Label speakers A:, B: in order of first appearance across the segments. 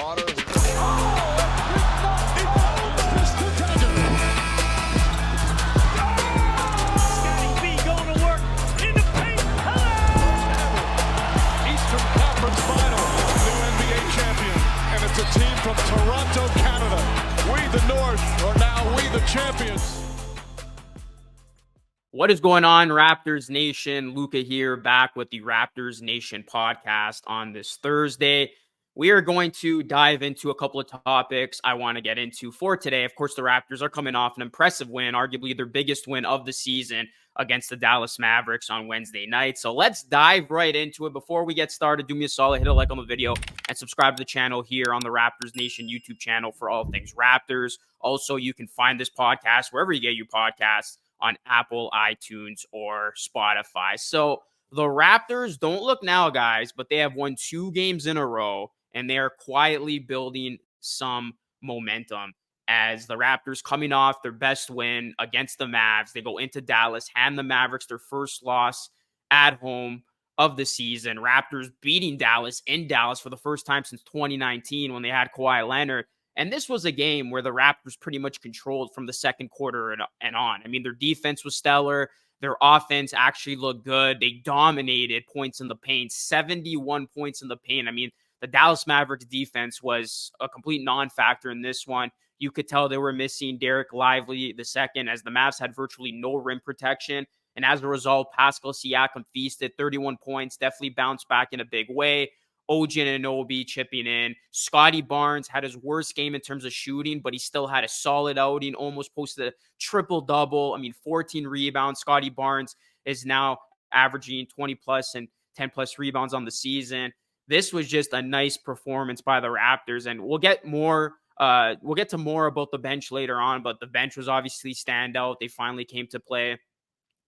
A: Carter.
B: Scotty B going to work in the paint.
A: Eastern Conference Final. New NBA champion. And it's a team from Toronto, Canada. We, the North, are now we, the champions.
C: What is going on, Raptors Nation? Luca here, back with the Raptors Nation podcast on this Thursday. We are going to dive into a couple of topics I want to get into for today. Of course, the Raptors are coming off an impressive win, arguably their biggest win of the season against the Dallas Mavericks on Wednesday night. So let's dive right into it. Before we get started, do me a solid, hit a like on the video and subscribe to the channel here on the Raptors Nation YouTube channel for all things Raptors. Also, you can find this podcast wherever you get your podcasts, on Apple, iTunes, or Spotify. So the Raptors, don't look now, guys, but they have won 2 games in a row, and they are quietly building some momentum as the Raptors coming off their best win against the Mavs. They go into Dallas, hand the Mavericks their first loss at home of the season. Raptors beating Dallas in Dallas for the first time since 2019 when they had Kawhi Leonard. And this was a game where the Raptors pretty much controlled from the second quarter and on. I mean, their defense was stellar. Their offense actually looked good. They dominated points in the paint, 71 points in the paint. I mean, the Dallas Mavericks defense was a complete non-factor in this one. You could tell they were missing Derek Lively II, as the Mavs had virtually no rim protection. And as a result, Pascal Siakam feasted 31 points, definitely bounced back in a big way. OG Anunoby chipping in. Scotty Barnes had his worst game in terms of shooting, but he still had a solid outing, almost posted a triple-double. I mean, 14 rebounds. Scotty Barnes is now averaging 20-plus and 10-plus rebounds on the season. This was just a nice performance by the Raptors, and we'll get to more about the bench later on, but the bench was obviously standout. They finally came to play.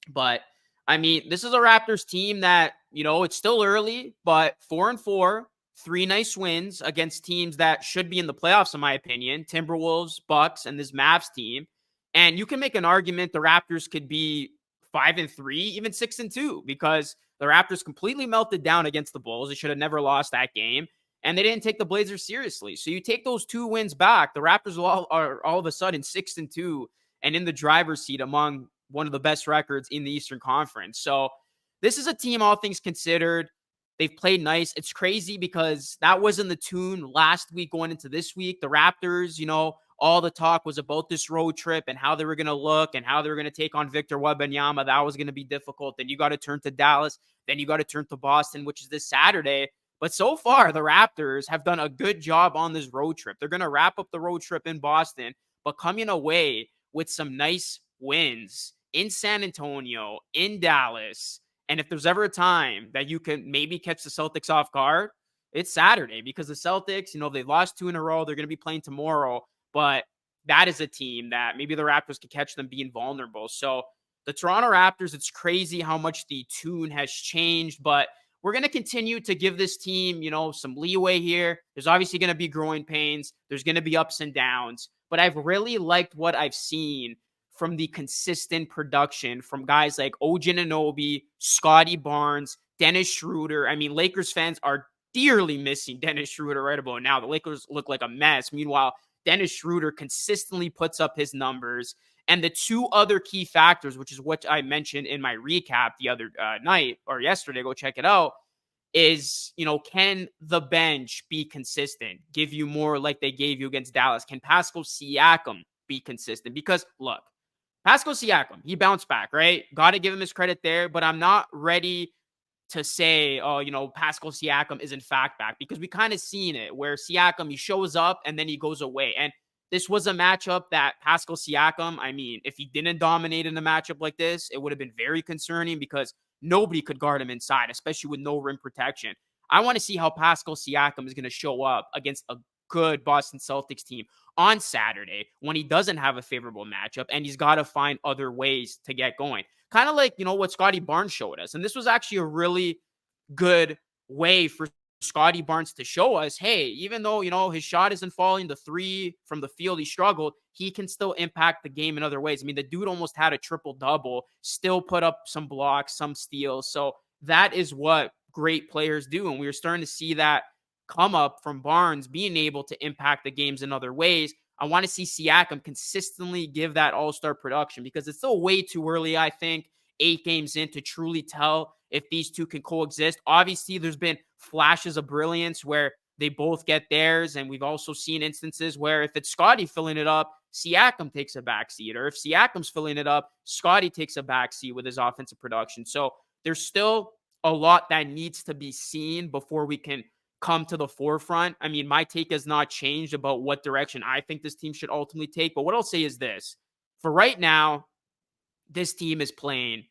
C: But I mean, this is a Raptors team that, you know, it's still early, but 4-4, 3 nice wins against teams that should be in the playoffs, in my opinion. Timberwolves, Bucks, and this Mavs team. And you can make an argument the Raptors could be 5-3, even 6-2, because the Raptors completely melted down against the Bulls. They should have never lost that game. And they didn't take the Blazers seriously. So you take those 2 wins back, the Raptors are all of a sudden 6-2 and in the driver's seat among one of the best records in the Eastern Conference. So this is a team, all things considered, they've played nice. It's crazy because that wasn't the tune last week going into this week. The Raptors, you know, all the talk was about this road trip and how they were going to look and how they were going to take on Victor Wembanyama. That was going to be difficult. Then you got to turn to Dallas. Then you got to turn to Boston, which is this Saturday. But so far, the Raptors have done a good job on this road trip. They're going to wrap up the road trip in Boston, but coming away with some nice wins in San Antonio, in Dallas. And if there's ever a time that you can maybe catch the Celtics off guard, it's Saturday, because the Celtics, you know, they lost 2 in a row. They're going to be playing tomorrow, but that is a team that maybe the Raptors could catch them being vulnerable. So the Toronto Raptors, it's crazy how much the tune has changed, but we're going to continue to give this team, you know, some leeway here. There's obviously going to be growing pains. There's going to be ups and downs, but I've really liked what I've seen from the consistent production from guys like OG Anunoby, Scotty Barnes, Dennis Schroeder. I mean, Lakers fans are dearly missing Dennis Schroeder right about now. The Lakers look like a mess. Meanwhile, Dennis Schroeder consistently puts up his numbers. And the 2 other key factors, which is what I mentioned in my recap the other night or yesterday, go check it out, is, you know, can the bench be consistent? Give you more like they gave you against Dallas? Can Pascal Siakam be consistent? Because, look, Pascal Siakam, he bounced back, right? Got to give him his credit there, but I'm not ready to say, oh, you know, Pascal Siakam is in fact back, because we kind of seen it where Siakam, he shows up and then he goes away. And this was a matchup that Pascal Siakam, I mean, if he didn't dominate in a matchup like this, it would have been very concerning because nobody could guard him inside, especially with no rim protection. I want to see how Pascal Siakam is going to show up against a good Boston Celtics team on Saturday when he doesn't have a favorable matchup and he's got to find other ways to get going. Kind of like, you know, what Scotty Barnes showed us. And this was actually a really good way for Scotty Barnes to show us, hey, even though, you know, his shot isn't falling, the 3 from the field, he struggled, he can still impact the game in other ways. I mean, the dude almost had a triple-double, still put up some blocks, some steals. So that is what great players do. And we were starting to see that come up from Barnes being able to impact the games in other ways. I want to see Siakam consistently give that all-star production because it's still way too early, I think, 8 games in to truly tell if these two can coexist. Obviously, there's been flashes of brilliance where they both get theirs, and we've also seen instances where if it's Scotty filling it up, Siakam takes a backseat, or if Siakam's filling it up, Scotty takes a backseat with his offensive production. So there's still a lot that needs to be seen before we can come to the forefront. I mean, my take has not changed about what direction I think this team should ultimately take. But what I'll say is this. For right now, this team is playing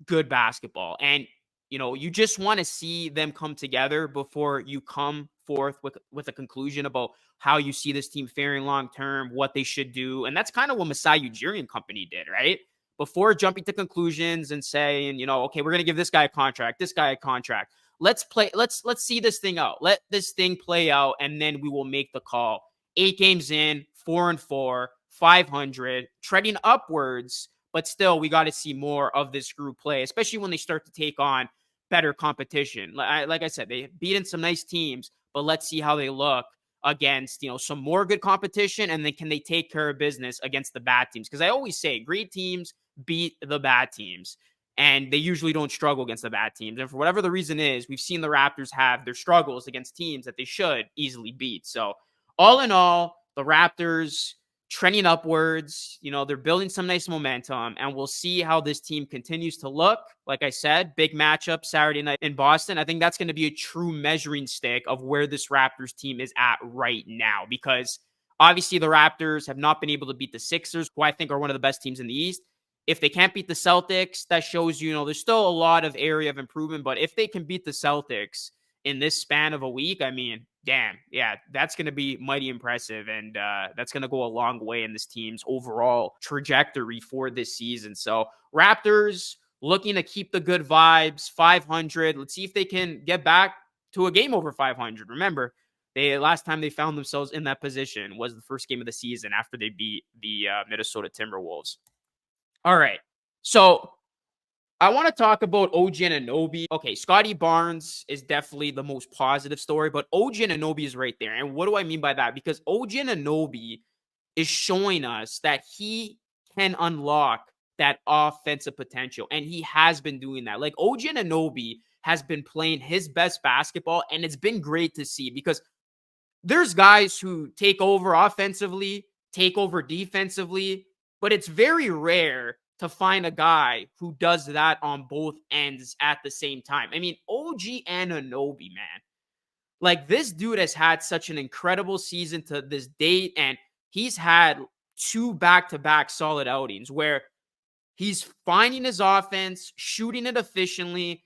C: good basketball. And, you just want to see them come together before you come forth with a conclusion about how you see this team faring long term, what they should do. And that's kind of what Masai Ujiri and company did, right? Before jumping to conclusions and saying, okay, we're going to give this guy a contract, this guy a contract. Let's see this thing out. Let this thing play out, and then we will make the call. 8 games in, 4-4, 500, treading upwards, but still, we got to see more of this group play, especially when they start to take on better competition. Like I said, they beaten some nice teams, but let's see how they look against, some more good competition, and then can they take care of business against the bad teams? Because I always say great teams beat the bad teams, and they usually don't struggle against the bad teams. And for whatever the reason is, we've seen the Raptors have their struggles against teams that they should easily beat. So all in all, the Raptors trending upwards, they're building some nice momentum, and we'll see how this team continues to look. Like I said, big matchup Saturday night in Boston. I think that's going to be a true measuring stick of where this Raptors team is at right now, because obviously the Raptors have not been able to beat the Sixers, who I think are one of the best teams in the East. If they can't beat the Celtics, that shows there's still a lot of area of improvement. But if they can beat the Celtics in this span of a week, I mean, damn, yeah, that's going to be mighty impressive. And that's going to go a long way in this team's overall trajectory for this season. So Raptors looking to keep the good vibes, 500. Let's see if they can get back to a game over 500. Remember, last time they found themselves in that position was the first game of the season after they beat the Minnesota Timberwolves. All right. So I want to talk about OG Anunoby. Okay, Scotty Barnes is definitely the most positive story, but OG Anunoby is right there. And what do I mean by that? Because OG Anunoby is showing us that he can unlock that offensive potential, and he has been doing that. Like, OG Anunoby has been playing his best basketball, and it's been great to see, because there's guys who take over offensively, take over defensively, but it's very rare to find a guy who does that on both ends at the same time. I mean, OG Anunoby, man. Like, this dude has had such an incredible season to this date, and he's had 2 back-to-back solid outings where he's finding his offense, shooting it efficiently,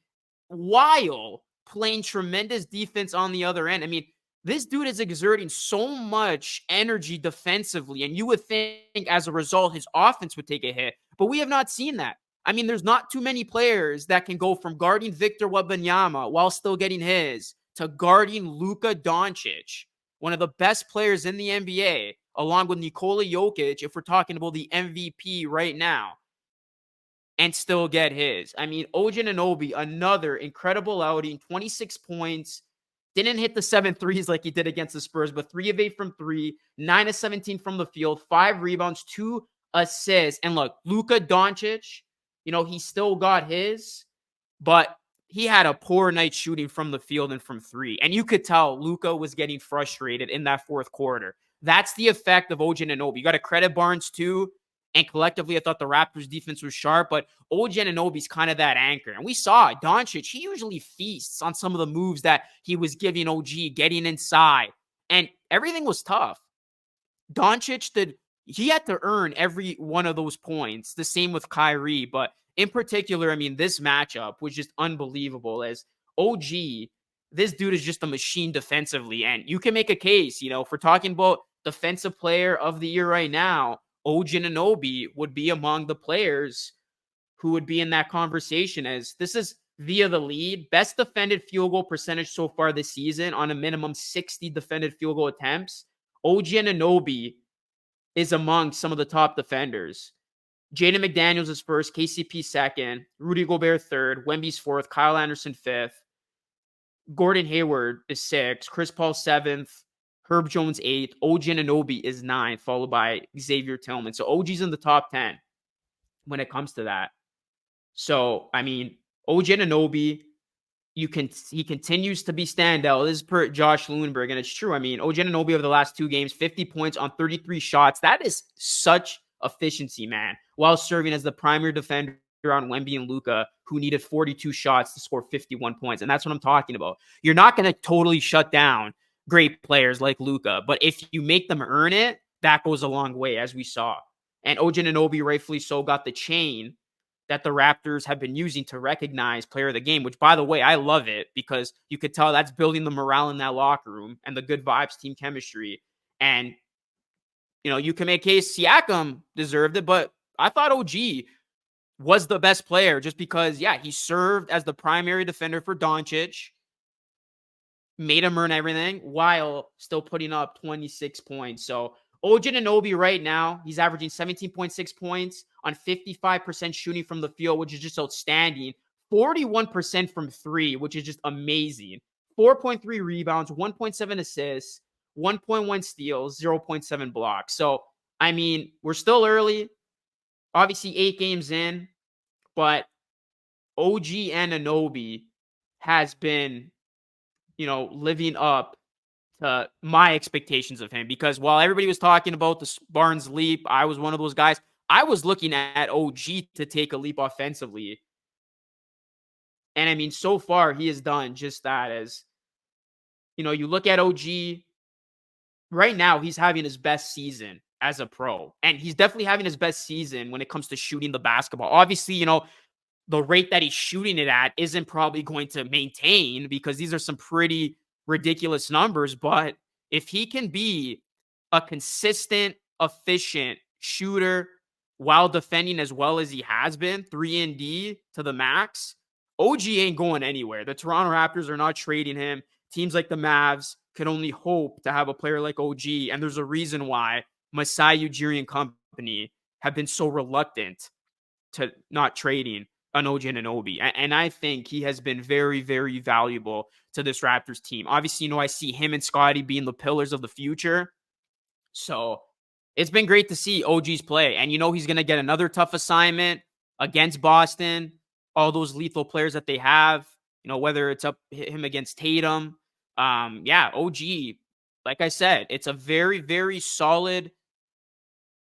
C: while playing tremendous defense on the other end. I mean, this dude is exerting so much energy defensively, and you would think as a result his offense would take a hit, but we have not seen that. I mean, there's not too many players that can go from guarding Victor Wembanyama while still getting his to guarding Luca Doncic, one of the best players in the NBA, along with Nikola Jokic, if we're talking about the MVP right now, and still get his. I mean, OG Anunoby, another incredible outing, 26 points, didn't hit the 7 threes like he did against the Spurs, but 3 of 8 from 3, 9 of 17 from the field, 5 rebounds, 2 assists. And look, Luka Doncic, he still got his, but he had a poor night shooting from the field and from 3. And you could tell Luka was getting frustrated in that fourth quarter. That's the effect of OG Anunoby. You got to credit Barnes too. And collectively, I thought the Raptors defense was sharp, but OG Anunoby's kind of that anchor. And we saw it. Doncic, he usually feasts on some of the moves that he was giving OG, getting inside. And everything was tough. Doncic he had to earn every one of those points. The same with Kyrie. But in particular, I mean, this matchup was just unbelievable, as OG, this dude is just a machine defensively. And you can make a case, if we're talking about defensive player of the year right now, OG Anunoby would be among the players who would be in that conversation, as this is via the lead. Best defended field goal percentage so far this season on a minimum 60 defended field goal attempts. OG Anunoby is among some of the top defenders. Jaden McDaniels is first, KCP second, Rudy Gobert third, Wemby's fourth, Kyle Anderson fifth. Gordon Hayward is 6th, Chris Paul 7th, Herb Jones 8th, OG Anunoby is 9th, followed by Xavier Tillman. So OG's in the top 10 when it comes to that. So, I mean, OG Anunoby, he continues to be standout. This is per Josh Lewinberg, and it's true. I mean, OG Anunoby over the last 2 games, 50 points on 33 shots. That is such efficiency, man, while serving as the primary defender on Wemby and Luca, who needed 42 shots to score 51 points. And that's what I'm talking about. You're not going to totally shut down great players like Luca, but if you make them earn it, that goes a long way, as we saw. And OG Anunoby, rightfully so, got the chain that the Raptors have been using to recognize player of the game, which, by the way, I love it because you could tell that's building the morale in that locker room and the good vibes, team chemistry. And, you know, you can make case Siakam deserved it, but I thought OG was the best player just because, yeah, he served as the primary defender for Doncic, made him earn everything while still putting up 26 points. So OG Anunoby right now, he's averaging 17.6 points on 55% shooting from the field, which is just outstanding. 41% from 3, which is just amazing. 4.3 rebounds, 1.7 assists, 1.1 steals, 0.7 blocks. So, I mean, we're still early. Obviously, 8 games in, but OG Anunoby has been, you know, living up to my expectations of him, because while everybody was talking about the Barnes leap, I was one of those guys. I was looking at OG to take a leap offensively. And I mean, so far he has done just that. As you know, you look at OG right now, he's having his best season as a pro. And he's definitely having his best season when it comes to shooting the basketball. Obviously, you know, the rate that he's shooting it at isn't probably going to maintain because these are some pretty ridiculous numbers. But if he can be a consistent, efficient shooter while defending as well as he has been, 3-and-D to the max, OG ain't going anywhere. The Toronto Raptors are not trading him. Teams like the Mavs can only hope to have a player like OG. And there's a reason why Masai Ujiri and company have been so reluctant to not trading an OG Anunoby. And I think he has been very, very valuable to this Raptors team. Obviously, you know, I see him and Scottie being the pillars of the future. So it's been great to see OG's play. And you know, he's going to get another tough assignment against Boston, all those lethal players that they have, you know, whether it's up him against Tatum. Yeah, OG, like I said, it's a very, very solid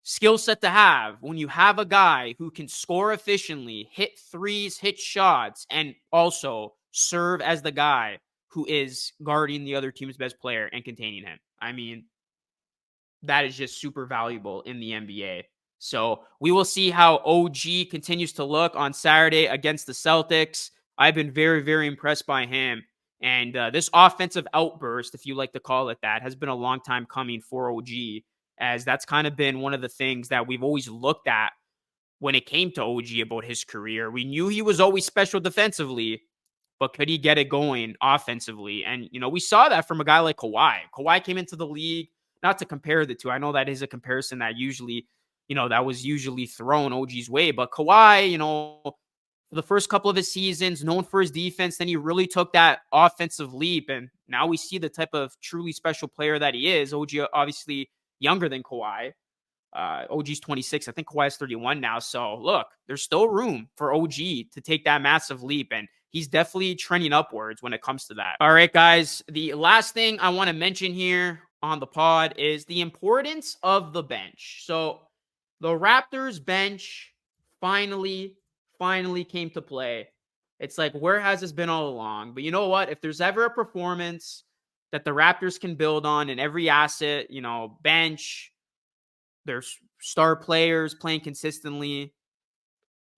C: skill set to have when you have a guy who can score efficiently, hit threes, hit shots, and also serve as the guy who is guarding the other team's best player and containing him. I mean, that is just super valuable in the NBA. So we will see how OG continues to look on Saturday against the Celtics. I've been very, very impressed by him. And this offensive outburst, if you like to call it that, has been a long time coming for OG, as that's kind of been one of the things that we've always looked at when it came to OG about his career. We knew he was always special defensively, but could he get it going offensively? And, you know, we saw that from a guy like Kawhi. Kawhi came into the league, not to compare the two. I know that is a comparison that usually, you know, that was usually thrown OG's way. But Kawhi, you know, for the first couple of his seasons, known for his defense, then he really took that offensive leap. And now we see the type of truly special player that he is. OG obviously younger than Kawhi. OG's 26. I think Kawhi's 31 now. So look, there's still room for OG to take that massive leap. And he's definitely trending upwards when it comes to that. All right, guys. The last thing I want to mention here on the pod is the importance of the bench. So the Raptors bench finally came to play. It's like, where has this been all along? But you know what? If there's ever a performance that the Raptors can build on in every asset, you know, bench, there's star players playing consistently,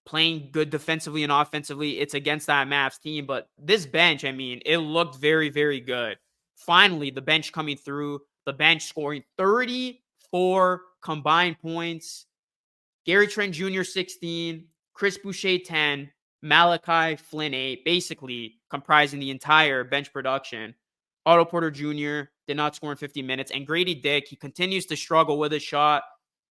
C: playing good defensively and offensively, it's against that Mavs team. But this bench, I mean, it looked very, very good. Finally, the bench coming through, the bench scoring 34 combined points. Gary Trent Jr., 16, Chris Boucher, 10, Malachi Flynn, 8, basically comprising the entire bench production. Otto Porter Jr. did not score in 50 minutes. And Grady Dick, he continues to struggle with his shot.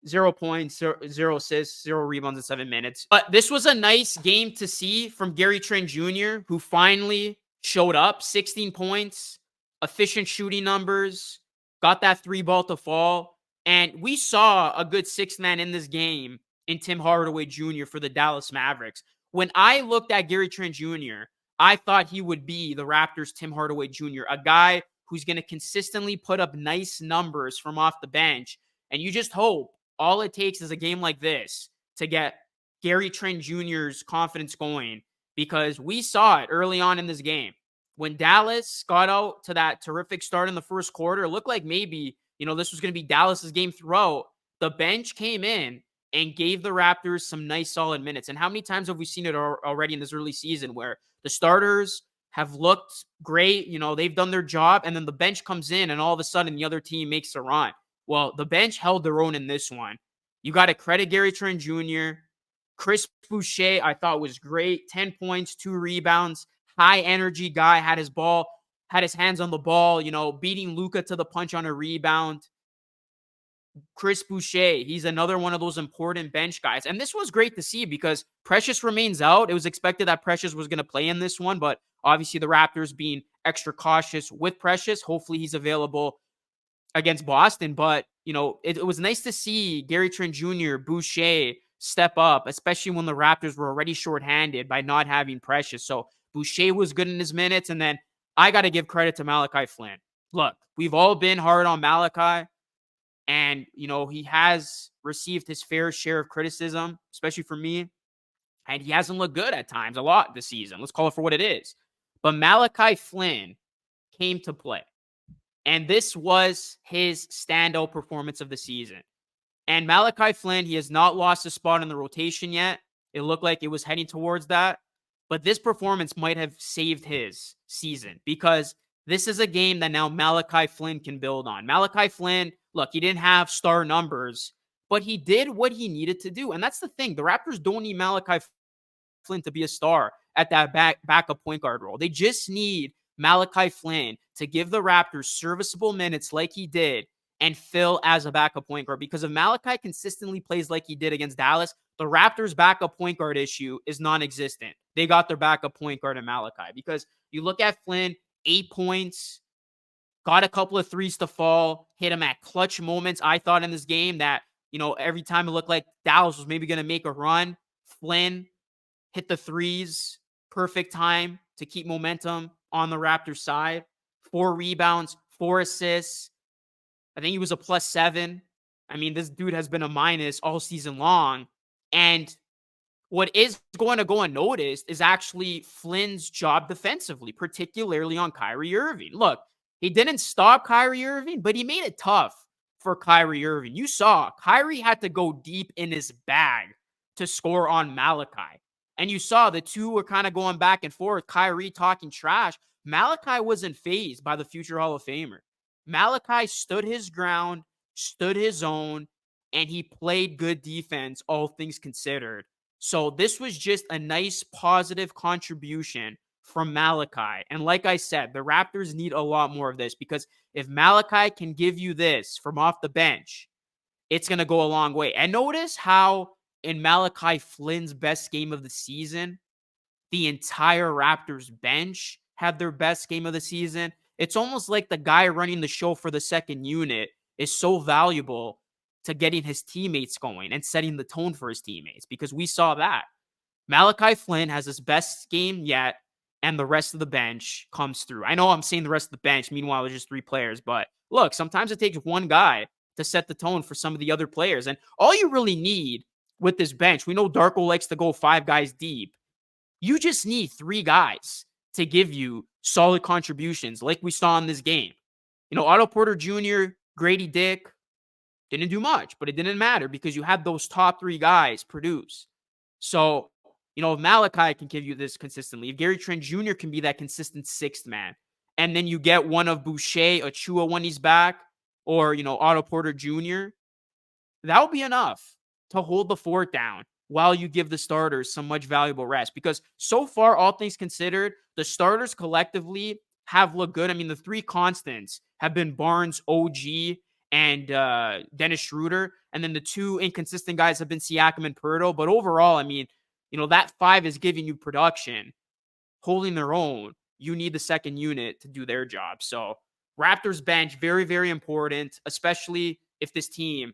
C: 0 points, 0 assists, 0 rebounds in 7 minutes. But this was a nice game to see from Gary Trent Jr., who finally showed up, 16 points, efficient shooting numbers, got that 3 ball to fall. And we saw a good sixth man in this game in Tim Hardaway Jr. for the Dallas Mavericks. When I looked at Gary Trent Jr., I thought he would be the Raptors' Tim Hardaway Jr., a guy who's going to consistently put up nice numbers from off the bench. And you just hope all it takes is a game like this to get Gary Trent Jr.'s confidence going, because we saw it early on in this game. When Dallas got out to that terrific start in the first quarter, it looked like maybe, this was going to be Dallas's game throughout. The bench came in and gave the Raptors some nice solid minutes. And how many times have we seen it already in this early season where the starters have looked great, they've done their job, and then the bench comes in and all of a sudden the other team makes a run. Well, the bench held their own in this one. You got to credit Gary Trent Jr. Chris Boucher, I thought, was great. 10 points, 2 rebounds, high energy guy, had his hands on the ball, beating Luca to the punch on a rebound. Chris Boucher, he's another one of those important bench guys. And this was great to see because Precious remains out. It was expected that Precious was going to play in this one, but obviously the Raptors being extra cautious with Precious. Hopefully he's available against Boston. But, it was nice to see Gary Trent Jr., Boucher step up, especially when the Raptors were already shorthanded by not having Precious. So Boucher was good in his minutes. And then I got to give credit to Malachi Flynn. Look, we've all been hard on Malachi. And, he has received his fair share of criticism, especially for me. And he hasn't looked good at times, a lot this season. Let's call it for what it is. But Malachi Flynn came to play. And this was his standout performance of the season. And Malachi Flynn, he has not lost a spot in the rotation yet. It looked like it was heading towards that. But this performance might have saved his season because this is a game that now Malachi Flynn can build on. Malachi Flynn, look, he didn't have star numbers, but he did what he needed to do. And that's the thing. The Raptors don't need Malachi Flynn to be a star at that backup point guard role. They just need Malachi Flynn to give the Raptors serviceable minutes like he did and fill as a backup point guard. Because if Malachi consistently plays like he did against Dallas, the Raptors' backup point guard issue is non-existent. They got their backup point guard in Malachi. Because you look at Flynn, 8 points, got a couple of threes to fall, hit him at clutch moments. I thought in this game that, every time it looked like Dallas was maybe going to make a run, Flynn hit the threes, perfect time to keep momentum on the Raptors side. 4 rebounds, 4 assists. I think he was a +7. I mean, this dude has been a minus all season long. And what is going to go unnoticed is actually Flynn's job defensively, particularly on Kyrie Irving. Look, he didn't stop Kyrie Irving, but he made it tough for Kyrie Irving. You saw Kyrie had to go deep in his bag to score on Malachi. And you saw the two were kind of going back and forth, Kyrie talking trash. Malachi wasn't fazed by the future Hall of Famer. Malachi stood his ground, stood his own, and he played good defense, all things considered. So this was just a nice positive contribution from Malachi. And like I said, the Raptors need a lot more of this because if Malachi can give you this from off the bench, it's going to go a long way. And notice how in Malachi Flynn's best game of the season, the entire Raptors bench had their best game of the season. It's almost like the guy running the show for the second unit is so valuable to getting his teammates going and setting the tone for his teammates because we saw that. Malachi Flynn has his best game yet, and the rest of the bench comes through. I know I'm saying the rest of the bench. Meanwhile, there's just 3 players. But look, sometimes it takes one guy to set the tone for some of the other players. And all you really need with this bench, we know Darko likes to go 5 guys deep. You just need 3 guys to give you solid contributions like we saw in this game. Otto Porter Jr., Grady Dick, didn't do much, but it didn't matter because you had those top 3 guys produce. So, if Malachi can give you this consistently, if Gary Trent Jr. can be that consistent 6th man, and then you get one of Boucher, Achua when he's back, or, Otto Porter Jr., that will be enough to hold the fort down while you give the starters some much valuable rest. Because so far, all things considered, the starters collectively have looked good. I mean, the 3 constants have been Barnes, OG, and Dennis Schroeder. And then the 2 inconsistent guys have been Siakam and Pirtle. But overall, I mean, that 5 is giving you production, holding their own. you need the second unit to do their job. So Raptors bench, very, very important, especially if this team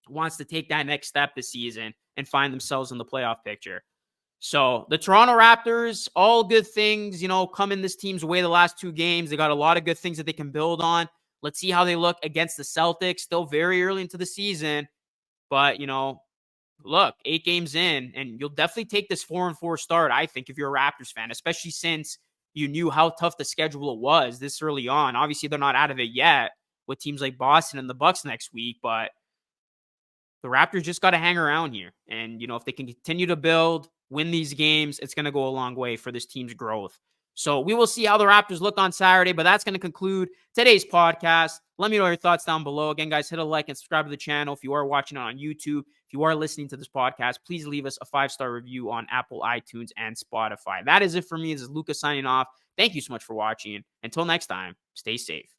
C: wants to take that next step this season and find themselves in the playoff picture. So the Toronto Raptors, all good things, come in this team's way the last 2 games. They got a lot of good things that they can build on. Let's see how they look against the Celtics. Still very early into the season. But, look, 8 games in, and you'll definitely take this 4-4 start, I think, if you're a Raptors fan, especially since you knew how tough the schedule was this early on. Obviously, they're not out of it yet with teams like Boston and the Bucks next week, but the Raptors just got to hang around here. And, if they can continue to build, win these games, it's going to go a long way for this team's growth. So we will see how the Raptors look on Saturday, but that's going to conclude today's podcast. Let me know your thoughts down below. Again, guys, hit a like and subscribe to the channel. If you are watching it on YouTube, if you are listening to this podcast, please leave us a 5-star review on Apple, iTunes, and Spotify. That is it for me. This is Luca signing off. Thank you so much for watching. Until next time, stay safe.